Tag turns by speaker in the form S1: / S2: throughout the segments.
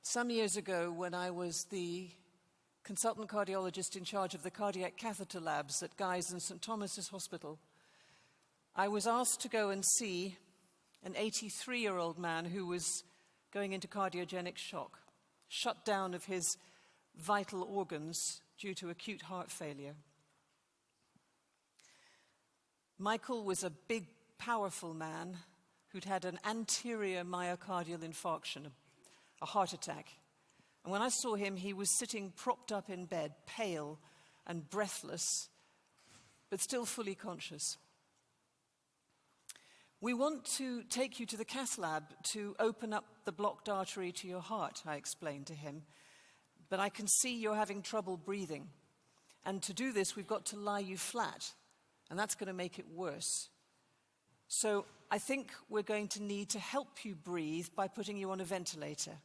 S1: Some years ago, when I was the consultant cardiologist in charge of the cardiac catheter labs at Guy's and St Thomas's Hospital, I was asked to go and see an 83-year-old man who was going into cardiogenic shock, shut down of his vital organs due to acute heart failure. Michael was a big, powerful man who'd had an anterior myocardial infarction, a heart attack. And when I saw him, he was sitting propped up in bed, pale and breathless, but still fully conscious. "We want to take you to the cath lab to open up the blocked artery to your heart," I explained to him. "But I can see you're having trouble breathing. And to do this, we've got to lie you flat, and that's going to make it worse. So I think we're going to need to help you breathe by putting you on a ventilator.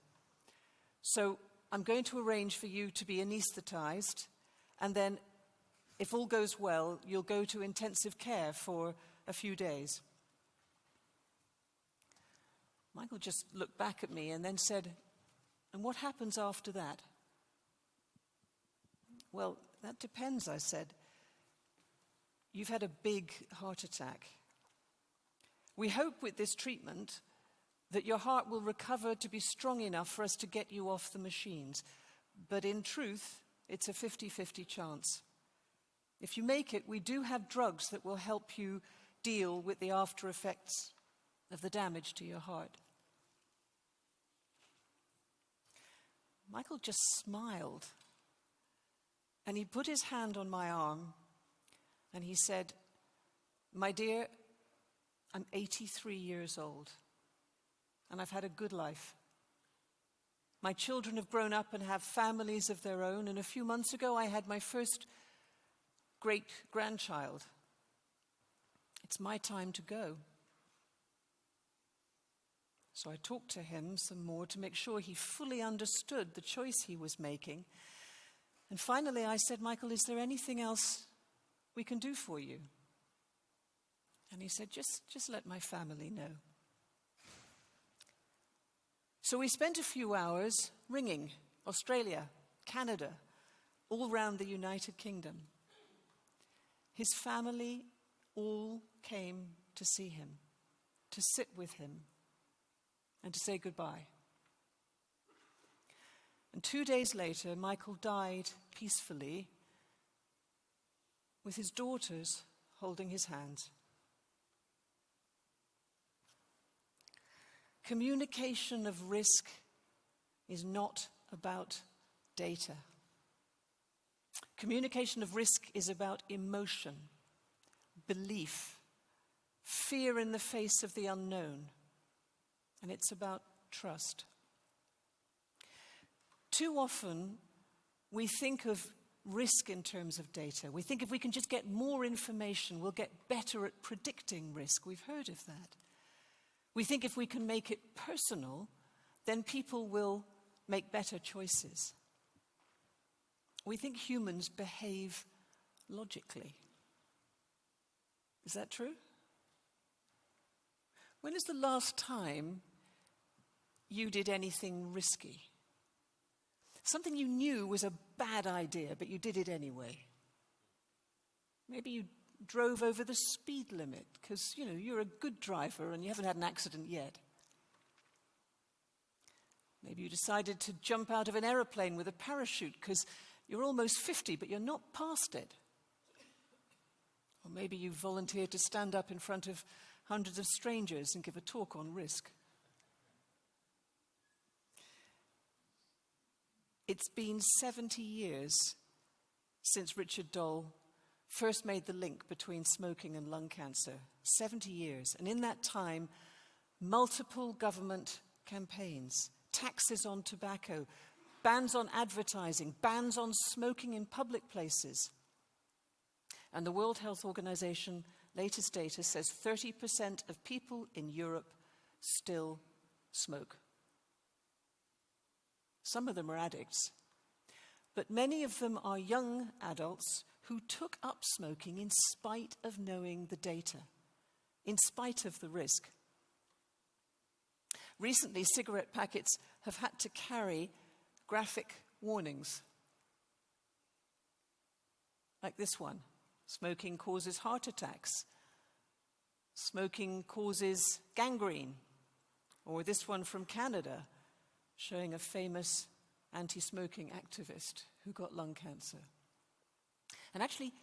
S1: So I'm going to arrange for you to be anesthetized, and then, if all goes well, you'll go to intensive care for a few days." Michael just looked back at me and then said, "And what happens after that?" "Well, that depends," I said. "You've had a big heart attack. We hope with this treatment that your heart will recover to be strong enough for us to get you off the machines. But in truth, it's a 50-50 chance. If you make it, we do have drugs that will help you deal with the after effects of the damage to your heart." Michael just smiled, and he put his hand on my arm, and he said, "My dear, I'm 83 years old, and I've had a good life. My children have grown up and have families of their own, and a few months ago I had my first great-grandchild. It's my time to go." So I talked to him some more to make sure he fully understood the choice he was making. And finally I said, "Michael, is there anything else we can do for you?" And he said, just let my family know." So we spent a few hours ringing Australia, Canada, all round the United Kingdom. His family all came to see him, to sit with him, and to say goodbye. And 2 days later, Michael died peacefully with his daughters holding his hands. Communication of risk is not about data. Communication of risk is about emotion, belief, fear in the face of the unknown, and it's about trust. Too often, we think of risk in terms of data. We think if we can just get more information, we'll get better at predicting risk. We've heard of that. We think if we can make it personal, then people will make better choices. We think humans behave logically. Is that true? When is the last time you did anything risky? Something you knew was a bad idea, but you did it anyway. Maybe you drove over the speed limit because, you're a good driver and you haven't had an accident yet. Maybe you decided to jump out of an aeroplane with a parachute because you're almost 50, but you're not past it. Or maybe you volunteered to stand up in front of hundreds of strangers and give a talk on risk. It's been 70 years since Richard Dole first made the link between smoking and lung cancer. 70 years. And in that time, multiple government campaigns, taxes on tobacco, bans on advertising, bans on smoking in public places. And the World Health Organization latest data says 30% of people in Europe still smoke. Some of them are addicts, but many of them are young adults who took up smoking in spite of knowing the data, in spite of the risk. Recently, cigarette packets have had to carry graphic warnings, like this one. Smoking causes heart attacks. Smoking causes gangrene. Or this one from Canada, showing a famous anti-smoking activist who got lung cancer. And actually,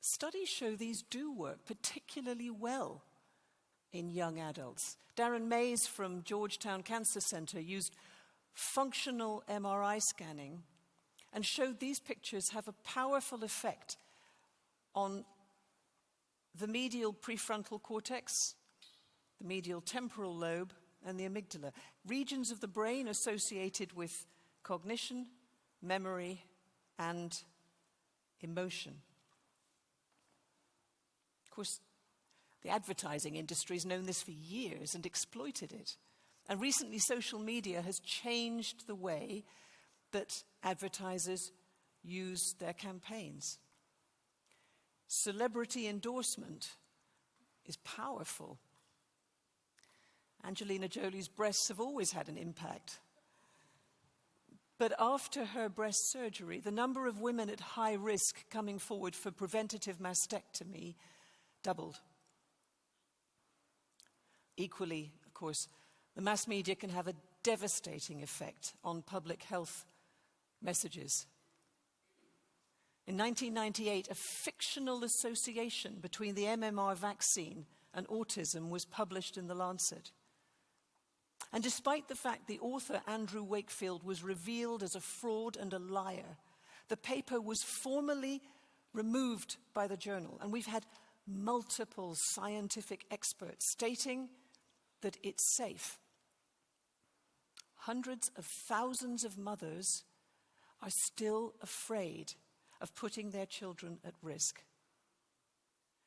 S1: studies show these do work particularly well in young adults. Darren Mays from Georgetown Cancer Center used functional MRI scanning and showed these pictures have a powerful effect on the medial prefrontal cortex, the medial temporal lobe, and the amygdala, regions of the brain associated with cognition, memory, and emotion. Of course, the advertising industry has known this for years and exploited it. And recently, social media has changed the way that advertisers use their campaigns. Celebrity endorsement is powerful. Angelina Jolie's breasts have always had an impact. But after her breast surgery, the number of women at high risk coming forward for preventative mastectomy doubled. Equally, of course, the mass media can have a devastating effect on public health messages. In 1998, a fictional association between the MMR vaccine and autism was published in The Lancet. And despite the fact the author, Andrew Wakefield, was revealed as a fraud and a liar, the paper was formally removed by the journal. And we've had multiple scientific experts stating that it's safe. Hundreds of thousands of mothers are still afraid of putting their children at risk.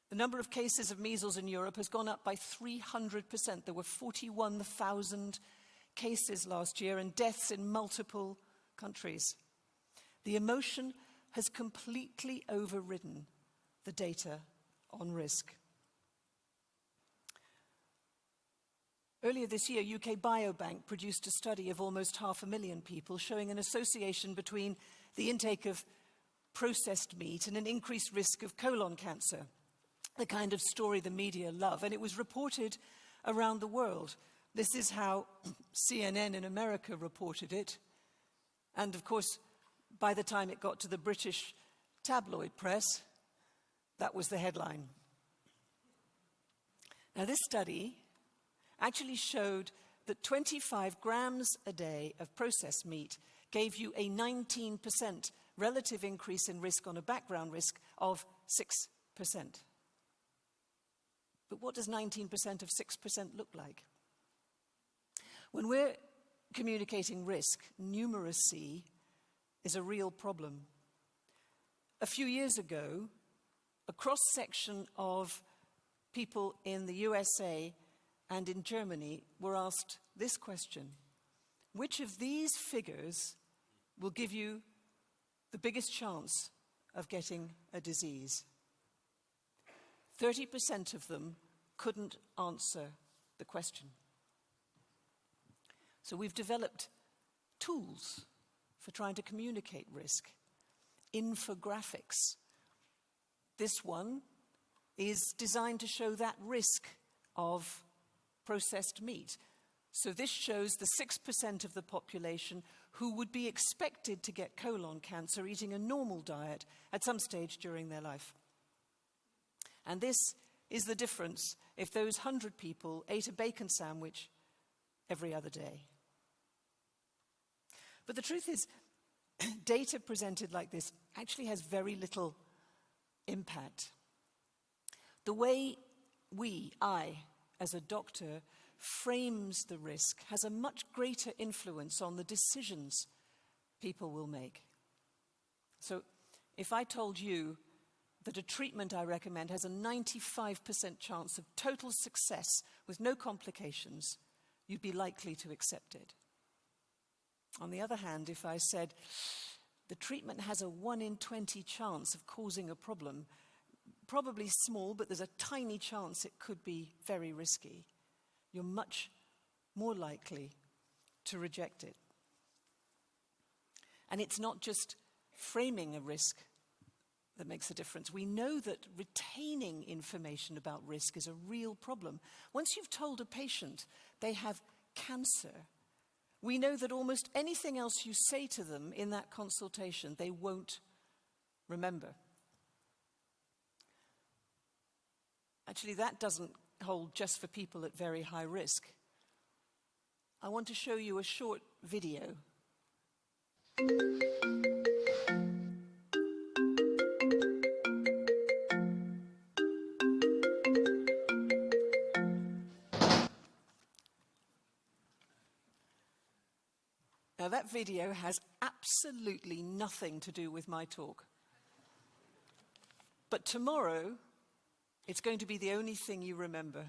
S1: The number of cases of measles in Europe has gone up by 300%. There were 41,000 cases last year and deaths in multiple countries. The emotion has completely overridden the data on risk. Earlier this year, UK Biobank produced a study of almost 500,000 people showing an association between the intake of processed meat and an increased risk of colon cancer, the kind of story the media love. And it was reported around the world. This is how CNN in America reported it. And of course, by the time it got to the British tabloid press, that was the headline. Now, this study actually showed that 25 grams a day of processed meat gave you a 19% relative increase in risk on a background risk of 6%. But what does 19% of 6% look like? When we're communicating risk, numeracy is a real problem. A few years ago, a cross-section of people in the USA and in Germany were asked this question: which of these figures will give you the biggest chance of getting a disease? 30% of them couldn't answer the question. So we've developed tools for trying to communicate risk. Infographics. This one is designed to show that risk of processed meat. So this shows the 6% of the population who would be expected to get colon cancer eating a normal diet at some stage during their life. And this is the difference if those 100 people ate a bacon sandwich every other day. But the truth is, data presented like this actually has very little impact. The way I, as a doctor, frames the risk has a much greater influence on the decisions people will make. So if I told you that a treatment I recommend has a 95% chance of total success with no complications, you'd be likely to accept it. On the other hand, if I said the treatment has a 1 in 20 chance of causing a problem, probably small, but there's a tiny chance it could be very risky, you're much more likely to reject it. And it's not just framing a risk that makes a difference. We know that retaining information about risk is a real problem. Once you've told a patient they have cancer, we know that almost anything else you say to them in that consultation, they won't remember. Actually, that doesn't hold just for people at very high risk. I want to show you a short video. Now, that video has absolutely nothing to do with my talk. But tomorrow, it's going to be the only thing you remember.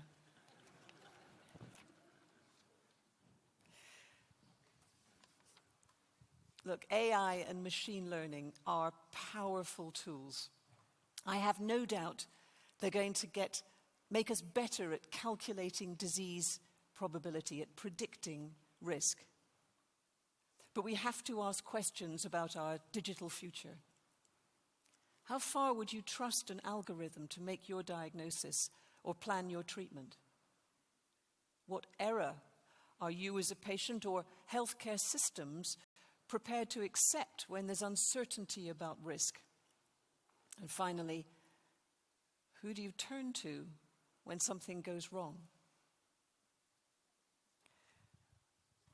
S1: Look, AI and machine learning are powerful tools. I have no doubt they're going to make us better at calculating disease probability, at predicting risk. But we have to ask questions about our digital future. How far would you trust an algorithm to make your diagnosis or plan your treatment? What error are you as a patient or healthcare systems prepared to accept when there's uncertainty about risk? And finally, who do you turn to when something goes wrong?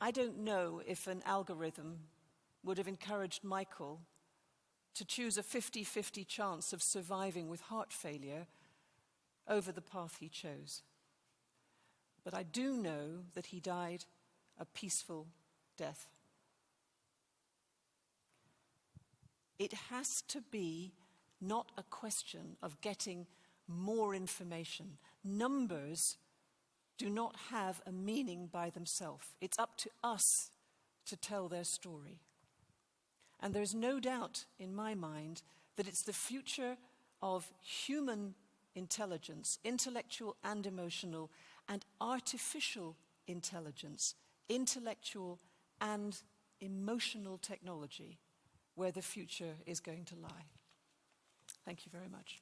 S1: I don't know if an algorithm would have encouraged Michael to choose a 50-50 chance of surviving with heart failure over the path he chose. But I do know that he died a peaceful death. It has to be not a question of getting more information. Numbers do not have a meaning by themselves. It's up to us to tell their story. And there's no doubt in my mind that it's the future of human intelligence, intellectual and emotional, and artificial intelligence, intellectual and emotional technology, where the future is going to lie. Thank you very much.